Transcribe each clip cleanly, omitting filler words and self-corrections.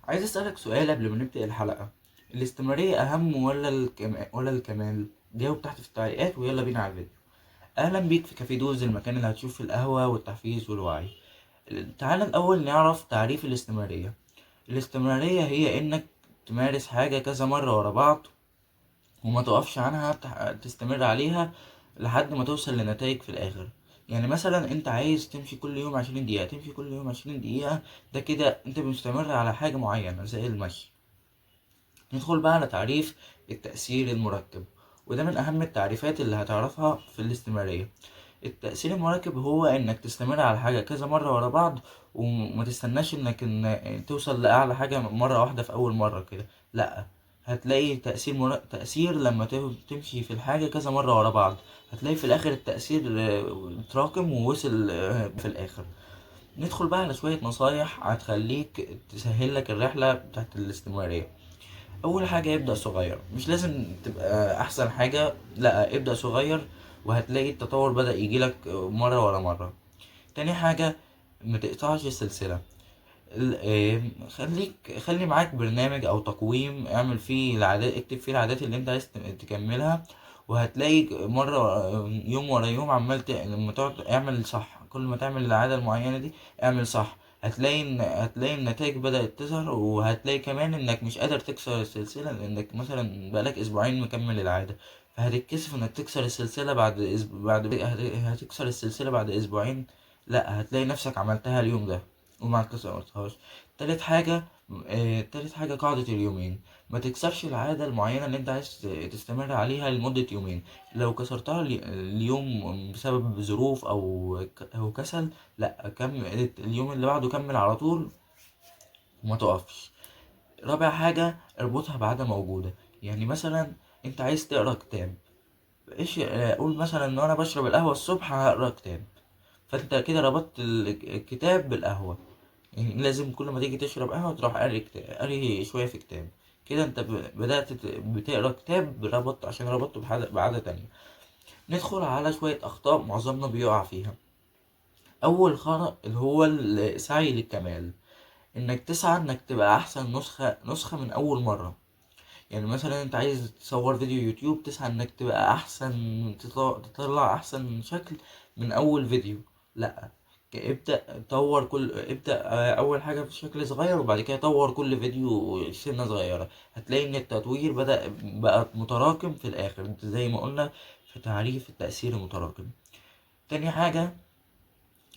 عايز أسألك سؤال قبل ما نبدأ الحلقة. الاستمرارية أهم ولا الكمال؟ جاوب تحت في التعليقات ويلا بينا على الفيديو. أهلا بيك في كافي دوز، المكان اللي هتشوف فيه القهوة والتحفيز والوعي. تعال الأول نعرف تعريف الاستمرارية. الاستمرارية هي إنك تمارس حاجة كذا مرة ورا بعض وما تقفش عنها، تستمر عليها لحد ما توصل لنتائج في الآخر. يعني مثلا انت عايز تمشي كل يوم 20 دقيقة، تمشي كل يوم 20 دقيقة، ده كده انت مستمر على حاجة معينة زي المشي. ندخل بقى على تعريف التأثير المركب، وده من أهم التعريفات اللي هتعرفها في الاستمرارية. التأثير المركب هو إنك تستمر على حاجة كذا مرة ورا بعض، وما تستناش إن توصل لأعلى حاجة مرة واحدة في أول مرة كده. لأ، هتلاقي تأثير لما تمشي في الحاجة كذا مرة ورا بعض، هتلاقي في الآخر التأثير اتراكم ووصل في الآخر. ندخل بقى على شوية نصايح هتخليك تسهل لك الرحلة بتاعت الاستمرارية. اول حاجه ابدا صغير، مش لازم تبقى احسن حاجه، لا ابدا صغير وهتلاقي التطور بدا يجيلك مره ورا مره. تاني حاجه، ما تقطعش السلسله. خلي معاك برنامج او تقويم، اعمل فيه العادات، اكتب فيه العادات اللي انت عايز تكملها، وهتلاقي مرة يوم ورا يوم لما تقعد اعمل صح، كل ما تعمل العادة المعينة دي اعمل صح، هتلاقي النتائج بدأت تظهر، وهتلاقي كمان انك مش قادر تكسر السلسلة لانك مثلا بقالك اسبوعين مكمل العادة، فهتتكسف انك تكسر السلسلة هتكسر السلسلة بعد اسبوعين. لا، هتلاقي نفسك عملتها اليوم ده وما كسرتهاش. تالت حاجة قاعدة اليومين. ما تكسرش العادة المعينة اللي انت عايز تستمر عليها لمدة يومين. لو كسرتها اليوم بسبب ظروف أو كسل، لا كمل اليوم اللي بعده، كمل على طول وما تقفش. رابع حاجة، اربطها بعادة موجودة. يعني مثلا انت عايز تقرا كتاب، ايش قول مثلا ان انا بشرب القهوة الصبح هقرا كتاب، فانت كده ربطت الكتاب بالقهوة. يعني لازم كل ما تيجي تشرب قهوة تروح قاري شوية في كتاب. كده انت بدأت بتقرا كتاب، عشان ربطته بعادة تانية. ندخل على شوية أخطاء معظمنا بيقع فيها. أول خطأ اللي هو السعي للكمال، إنك تسعى إنك تبقى أحسن نسخة من أول مرة. يعني مثلا انت عايز تصور فيديو يوتيوب، تسعى انك تبقى احسن، تطلع احسن شكل من اول فيديو. لا، ابدأ اول حاجة في شكل صغير، وبعد كده طور كل فيديو سنة صغيرة. هتلاقي ان التطوير بقى متراكم في الاخر، زي ما قلنا في تعريف التأثير المتراكم. تاني حاجة،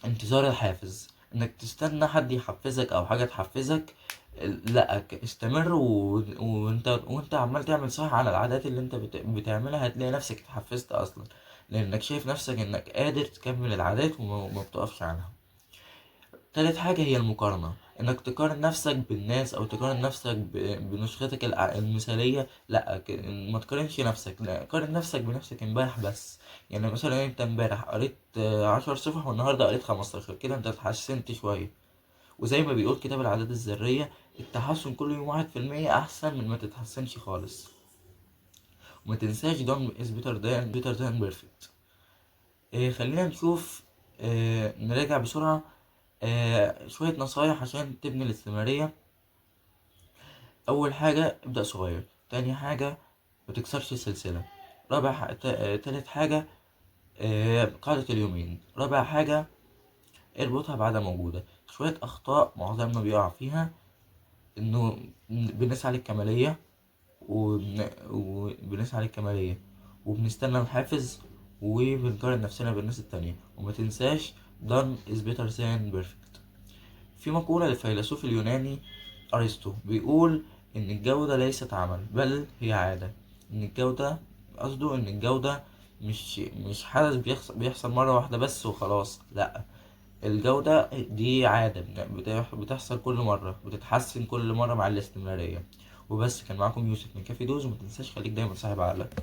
انتظار الحافز، انك تستنى حد يحفزك او حاجة تحفزك. لا، استمر وانت عمال تعمل صح على العادات اللي انت بتعملها، هتلاقي نفسك اتحفزت اصلا، لانك شايف نفسك انك قادر تكمل العادات وما بتقفش عنها. تالت حاجة هي المقارنة، انك تقارن نفسك بالناس او تقارن نفسك بنسختك المثالية. لا، ما تقارنش نفسك، لا قارن نفسك بنفسك امبارح بس. يعني مثلا انت امبارح قريت 10 صفح والنهاردة قريت 15، كده انت اتحسنت شوية. وزي ما بيقول كتاب العادات الذرية، التحسن كل يوم 1% أحسن من ما تتحسنش خالص. وما تنساش done is better than perfect. خلينا نشوف، نراجع بسرعة شوية نصايح عشان تبني الاستمرارية. أول حاجة، ابدأ صغير. تاني حاجة، متكسرش السلسلة. تالت حاجة، قاعدة اليومين. رابع حاجة، اربطها بعادة موجودة. شوية أخطاء معظمنا بيقع فيها، إنه بنسعى للكمالية وبنسعى للكمالية وبنستنى الحافز وبنقارن نفسنا بالناس التانية. وما تنساش done is better than perfect. في مقولة للفيلسوف اليوناني أرسطو بيقول إن الجودة ليست عمل بل هي عادة. إن الجودة قصده إن الجودة مش حدث بيحصل مرة واحدة بس وخلاص، لأ، الجودة دي عادة بتحصل كل مرة، بتتحسن كل مرة مع الاستمرارية. وبس، كان معاكم يوسف من كافي دوز، ومتنساش خليك دايما صاحب عقلك.